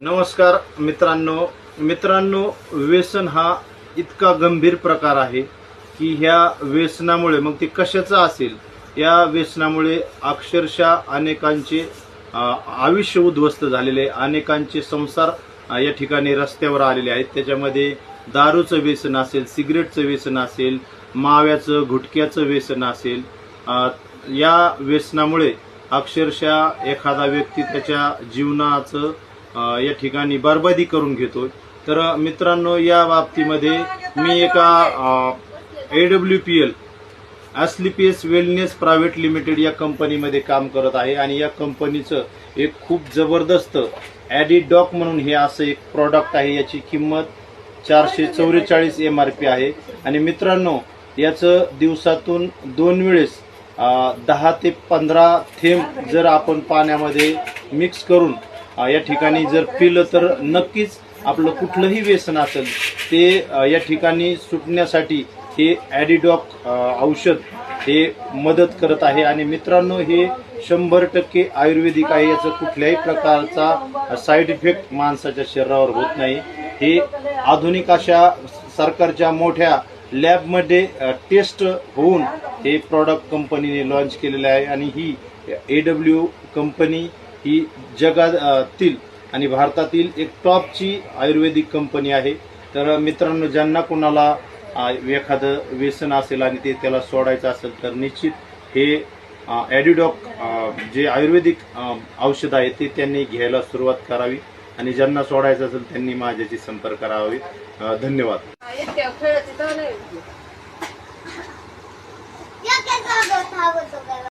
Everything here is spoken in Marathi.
नमस्कार मित्रांनो, व्यसन हा इतका गंभीर प्रकार आहे की ह्या व्यसनामुळे मग ते कशाचं असेल, या व्यसनामुळे अक्षरशः अनेकांचे आयुष्य उद्ध्वस्त झालेले, अनेकांचे संसार या ठिकाणी रस्त्यावर आलेले आहेत। त्याच्यामध्ये दारूचं व्यसन असेल, सिगरेटचं व्यसन असेल, माव्याचं गुटख्याचं व्यसन असेल, या व्यसनामुळे अक्षरशः एखादा व्यक्ती त्याच्या जीवनाचं या ठिकाणी बरबादी करून घेतोय। तर मित्रांनो, या बाबतीमध्ये मी एका AWPL ॲस्क्लेपियस वेलनेस प्रायव्हेट लिमिटेड या कंपनीमध्ये काम करत आहे आणि या कंपनीचं एक खूप जबरदस्त ॲडिडॉक म्हणून हे असं एक प्रॉडक्ट आहे। याची किंमत 444 MRP आहे आणि मित्रांनो, याचं दिवसातून 2 वेळेस 10 ते 15 थेंब जर आपण पाण्यामध्ये मिक्स करून या ठिकाणी जर पिलं तर नक्कीच आपलं कुठलंही व्यसन असेल ते या ठिकाणी सुटण्यासाठी हे ॲडिडॉक औषध हे मदत करत आहे। आणि मित्रांनो, हे 100% आयुर्वेदिक आहे। याचं कुठल्याही प्रकारचा साईड इफेक्ट माणसाच्या शरीरावर होत नाही। हे आधुनिक अशा सरकारच्या मोठ्या लॅबमध्ये टेस्ट होऊन हे प्रॉडक्ट कंपनीने लॉन्च केलेलं आहे आणि ही AW कंपनी ही जगातील आणि भारतातील एक टॉपची आयुर्वेदिक कंपनी आहे। तर मित्रांनो, ज्यांना कोणाला एखादं व्यसन असेल आणि ते त्याला सोडायचं असेल तर निश्चित हे ॲडिडॉक जे आयुर्वेदिक औषध आहे ते त्यांनी घ्यायला सुरुवात करावी आणि ज्यांना सोडायचं असेल त्यांनी माझ्याशी संपर्क करावे। धन्यवाद।